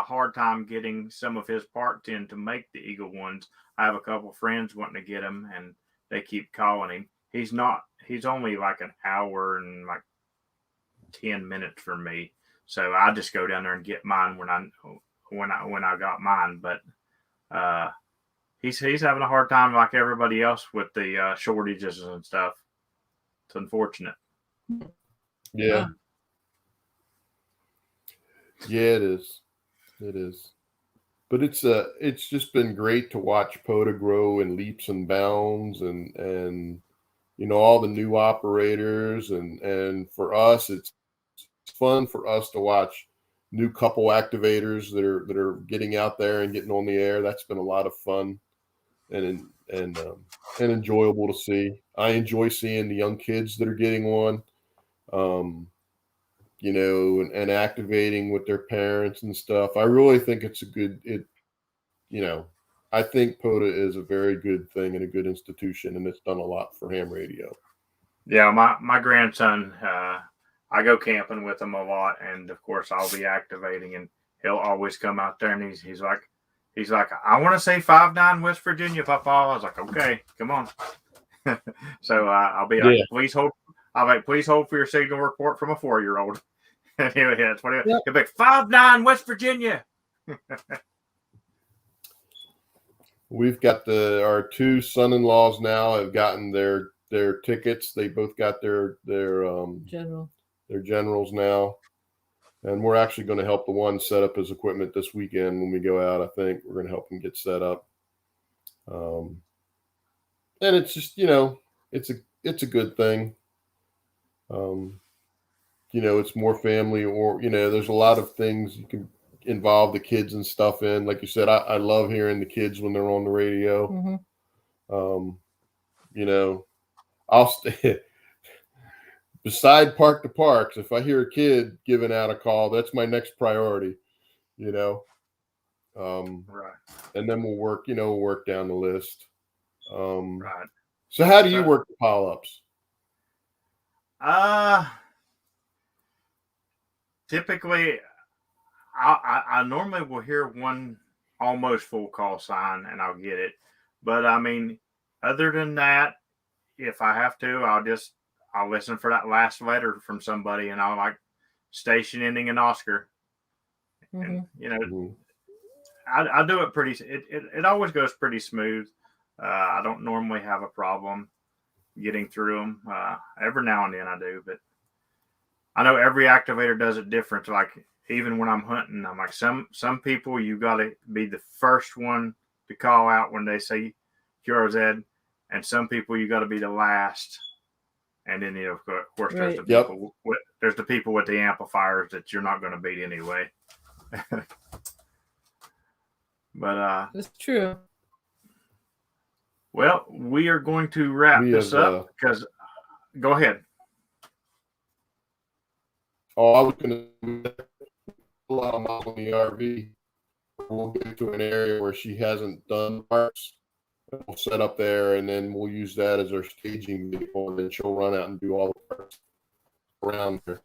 A: hard time getting some of his parts in to make the Eagle Ones. I have a couple of friends wanting to get them, and they keep calling him. He's only like an hour and like 10 minutes from me. So I just go down there and get mine when I got mine. But he's having a hard time like everybody else with the shortages and stuff. It's unfortunate.
C: Yeah. Yeah, it is. It is. But it's just been great to watch Pota grow in leaps and bounds, and all the new operators, and for us it's fun for us to watch new couple activators that are getting out there and getting on the air. That's been a lot of fun and enjoyable to see. I enjoy seeing the young kids that are getting on, and activating with their parents and stuff. I really think it's I think Pota is a very good thing and a good institution, and it's done a lot for ham radio.
A: Yeah, my grandson, I go camping with him a lot, and of course I'll be activating, and he'll always come out there, and he's like, I want to say 5'9" West Virginia, Papa. I was like, okay, come on. So I'll be like, please hold for your signal report from a 4-year-old. And he'll be like, 5'9" West Virginia.
C: We've got our two son-in-laws now have gotten their tickets. They both got their generals now, and we're actually going to help the one set up his equipment this weekend when we go out. I think we're going to help him get set up. And it's just it's a good thing. It's more family, or there's a lot of things you can involve the kids and stuff in. Like you said, I love hearing the kids when they're on the radio. Mm-hmm. I'll stay beside park to parks. If I hear a kid giving out a call, that's my next priority. you know.
A: Right.
C: And then we'll work, work down the list.
A: Right.
C: So how do you work the pile ups?
A: Typically, I normally will hear one almost full call sign and I'll get it. But I mean, other than that, if I have to, I'll listen for that last letter from somebody, and I'll like station ending an Oscar. And I do it pretty. It always goes pretty smooth. I don't normally have a problem getting through them. Every now and then I do, but I know every activator does it different. Like even when I'm hunting, I'm like some people you got to be the first one to call out when they say QRZ, and some people you got to be the last. And then of course there's the people there's the people with the amplifiers that you're not going to beat anyway. But
B: that's true.
A: Well, we are going to wrap this up because go ahead.
C: Oh, I was going to allow Mom in the RV. We'll get to an area where she hasn't done parts. We'll set up there, and then we'll use that as our staging vehicle, and then she'll run out and do all the parts around her.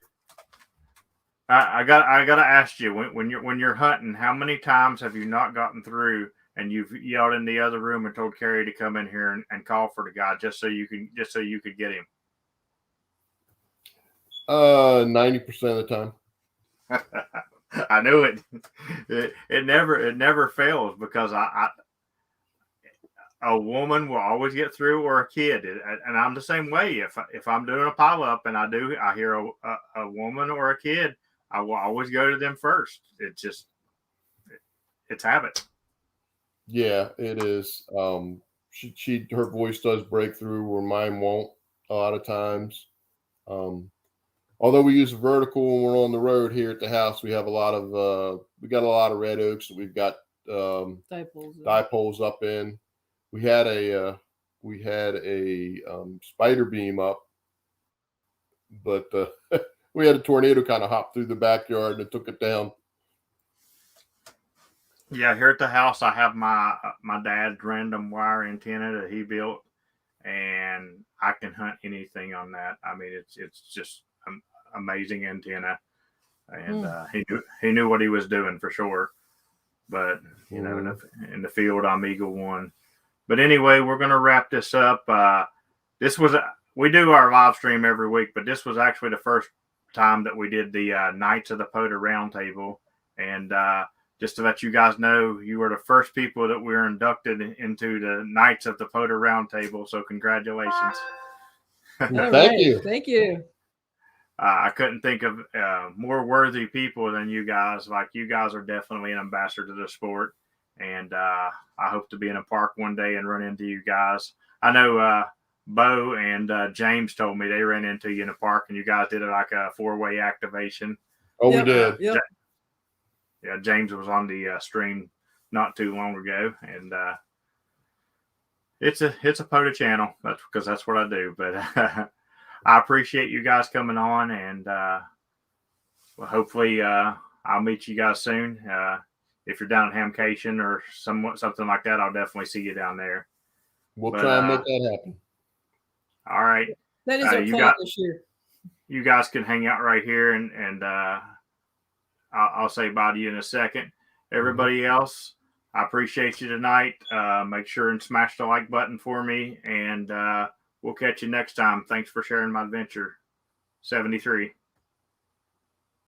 A: I gotta ask you when you're hunting, how many times have you not gotten through and you've yelled in the other room and told Carrie to come in here and call for the guy just so you could get him?
C: 90% of the time.
A: I knew it. It never fails because a woman will always get through, or a kid, and I'm the same way. If I'm doing a pile up and I hear a woman or a kid, I will always go to them first. It's habit.
C: Yeah, it is. Her voice does break through where mine won't a lot of times. Although we use a vertical when we're on the road here at the house, we have a lot of red oaks that we've got dipoles up in. We had a spider beam up, but we had a tornado kind of hop through the backyard and it took it down.
A: Yeah, here at the house, I have my dad's random wire antenna that he built, and I can hunt anything on that. I mean, it's just an amazing antenna, and he knew what he was doing for sure. But in the field, I'm Eagle One. But anyway, we're going to wrap this up. We do our live stream every week, but this was actually the first time that we did the Knights of the Pota Roundtable. And just to let you guys know, you were the first people that we were inducted into the Knights of the Pota Roundtable. So congratulations.
C: Thank you.
B: Thank you.
A: I couldn't think of more worthy people than you guys. Like, you guys are definitely an ambassador to the sport. And I hope to be in a park one day and run into you guys. I know Bo and James told me they ran into you in a park and you guys did like a 4-way activation.
C: Oh, we did.
B: Yep.
A: Yeah, James was on the stream not too long ago, and it's a Pota channel. That's because that's what I do. But I appreciate you guys coming on, and well, hopefully I'll meet you guys soon. If you're down at Hamcation or something like that, I'll definitely see you down there.
C: We'll try and make that happen.
A: All right.
B: That is our plan this year.
A: You guys can hang out right here, and I'll say bye to you in a second. Everybody else, I appreciate you tonight. Make sure and smash the like button for me, and we'll catch you next time. Thanks for sharing my adventure. 73.